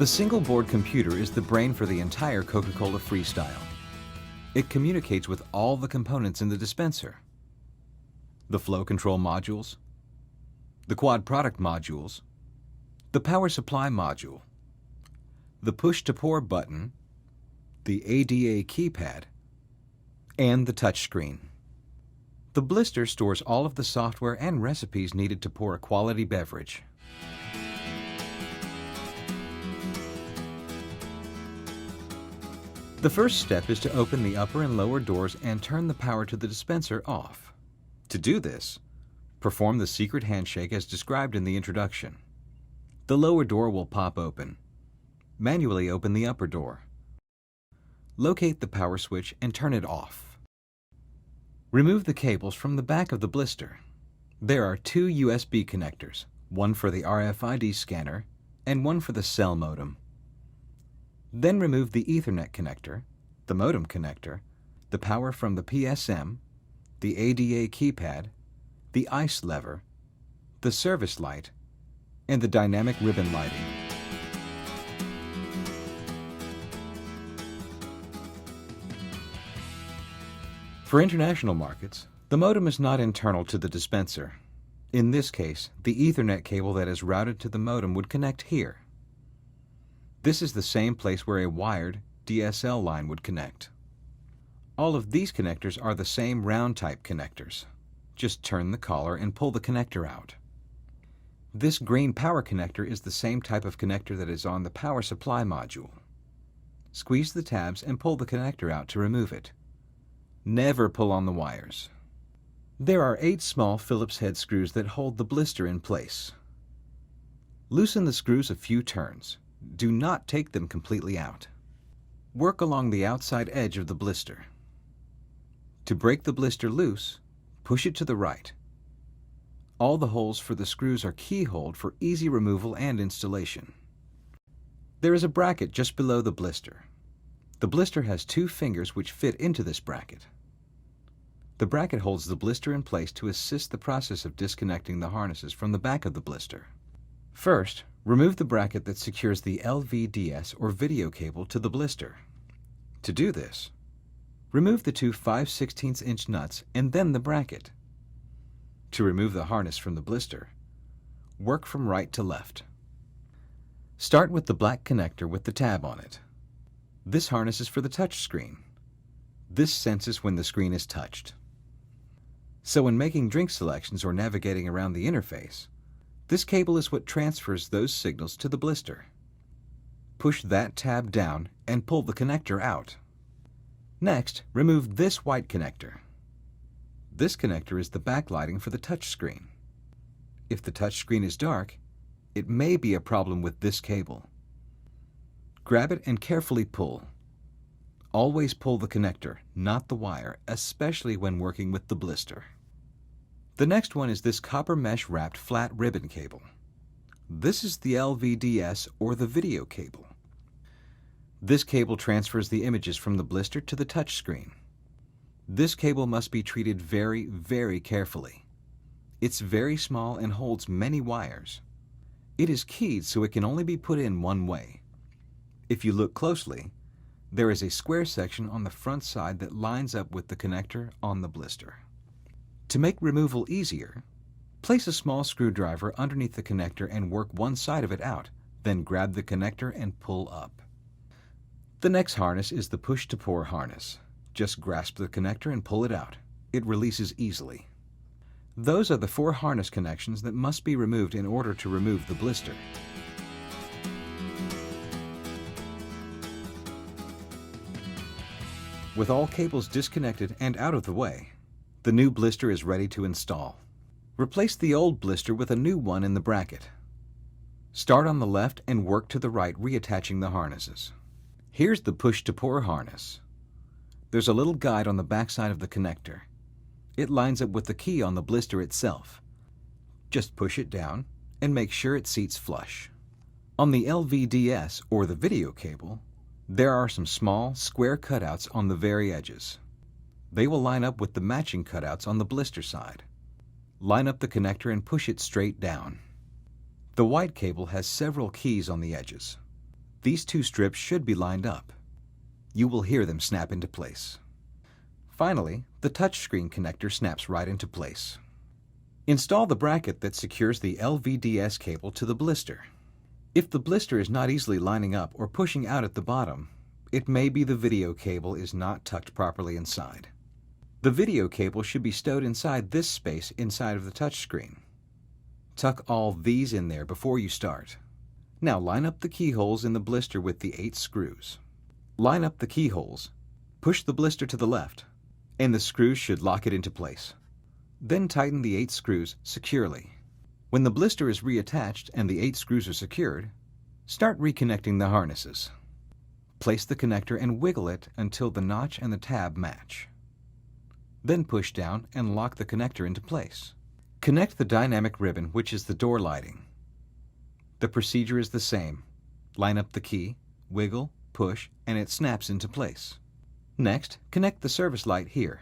The single-board computer is the brain for the entire Coca-Cola Freestyle. It communicates with all the components in the dispenser. The flow control modules, the quad product modules, the power supply module, the push-to-pour button, the ADA keypad, and the touchscreen. The blister stores all of the software and recipes needed to pour a quality beverage. The first step is to open the upper and lower doors and turn the power to the dispenser off. To do this, perform the secret handshake as described in the introduction. The lower door will pop open. Manually open the upper door. Locate the power switch and turn it off. Remove the cables from the back of the blister. There are two USB connectors, one for the RFID scanner and one for the cell modem. Then remove the Ethernet connector, the modem connector, the power from the PSM, the ADA keypad, the ice lever, the service light, and the dynamic ribbon lighting. For international markets, the modem is not internal to the dispenser. In this case, the Ethernet cable that is routed to the modem would connect here. This is the same place where a wired DSL line would connect. All of these connectors are the same round type connectors. Just turn the collar and pull the connector out. This green power connector is the same type of connector that is on the power supply module. Squeeze the tabs and pull the connector out to remove it. Never pull on the wires. There are 8 small Phillips head screws that hold the blister in place. Loosen the screws a few turns. Do not take them completely out. Work along the outside edge of the blister. To break the blister loose, push it to the right. All the holes for the screws are keyholed for easy removal and installation. There is a bracket just below the blister. The blister has 2 fingers which fit into this bracket. The bracket holds the blister in place to assist the process of disconnecting the harnesses from the back of the blister. First, remove the bracket that secures the LVDS or video cable to the blister. To do this, remove the 2 5/16" nuts and then the bracket. To remove the harness from the blister, work from right to left. Start with the black connector with the tab on it. This harness is for the touch screen. This senses when the screen is touched. So when making drink selections or navigating around the interface, this cable is what transfers those signals to the blister. Push that tab down and pull the connector out. Next, remove this white connector. This connector is the backlighting for the touch screen. If the touch screen is dark, it may be a problem with this cable. Grab it and carefully pull. Always pull the connector, not the wire, especially when working with the blister. The next one is this copper mesh wrapped flat ribbon cable. This is the LVDS or the video cable. This cable transfers the images from the blister to the touch screen. This cable must be treated very, very carefully. It's very small and holds many wires. It is keyed so it can only be put in one way. If you look closely, there is a square section on the front side that lines up with the connector on the blister. To make removal easier, place a small screwdriver underneath the connector and work one side of it out, then grab the connector and pull up. The next harness is the push-to-pour harness. Just grasp the connector and pull it out. It releases easily. Those are the 4 harness connections that must be removed in order to remove the blister. With all cables disconnected and out of the way, the new blister is ready to install. Replace the old blister with a new one in the bracket. Start on the left and work to the right, reattaching the harnesses. Here's the push-to-pour harness. There's a little guide on the backside of the connector. It lines up with the key on the blister itself. Just push it down and make sure it seats flush. On the LVDS or the video cable, there are some small, square cutouts on the very edges. They will line up with the matching cutouts on the blister side. Line up the connector and push it straight down. The white cable has several keys on the edges. These two strips should be lined up. You will hear them snap into place. Finally, the touchscreen connector snaps right into place. Install the bracket that secures the LVDS cable to the blister. If the blister is not easily lining up or pushing out at the bottom, it may be the video cable is not tucked properly inside. The video cable should be stowed inside this space inside of the touchscreen. Tuck all these in there before you start. Now line up the keyholes in the blister with the 8 screws. Line up the keyholes, push the blister to the left, and the screws should lock it into place. Then tighten the 8 screws securely. When the blister is reattached and the 8 screws are secured, start reconnecting the harnesses. Place the connector and wiggle it until the notch and the tab match. Then push down and lock the connector into place. Connect the dynamic ribbon, which is the door lighting. The procedure is the same. Line up the key, wiggle, push, and it snaps into place. Next, connect the service light here.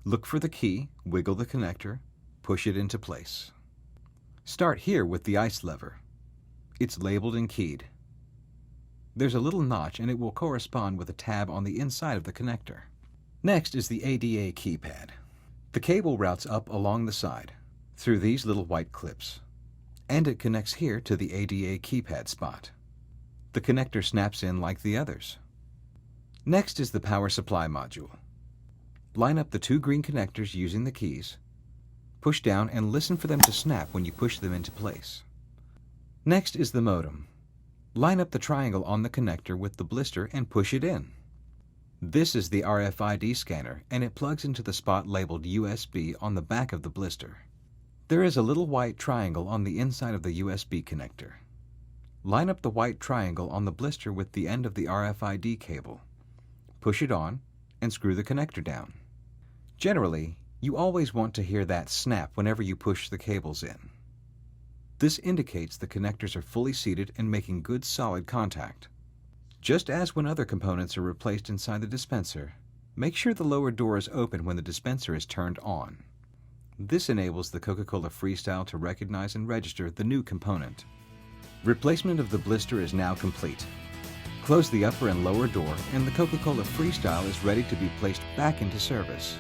Look for the key, wiggle the connector, push it into place. Start here with the ice lever. It's labeled and keyed. There's a little notch and it will correspond with a tab on the inside of the connector. Next is the ADA keypad. The cable routes up along the side, through these little white clips, and it connects here to the ADA keypad spot. The connector snaps in like the others. Next is the power supply module. Line up the 2 green connectors using the keys. Push down and listen for them to snap when you push them into place. Next is the modem. Line up the triangle on the connector with the blister and push it in. This is the RFID scanner, and it plugs into the spot labeled USB on the back of the blister. There is a little white triangle on the inside of the USB connector. Line up the white triangle on the blister with the end of the RFID cable. Push it on and screw the connector down. Generally, you always want to hear that snap whenever you push the cables in. This indicates the connectors are fully seated and making good solid contact. Just as when other components are replaced inside the dispenser, make sure the lower door is open when the dispenser is turned on. This enables the Coca-Cola Freestyle to recognize and register the new component. Replacement of the blister is now complete. Close the upper and lower door and the Coca-Cola Freestyle is ready to be placed back into service.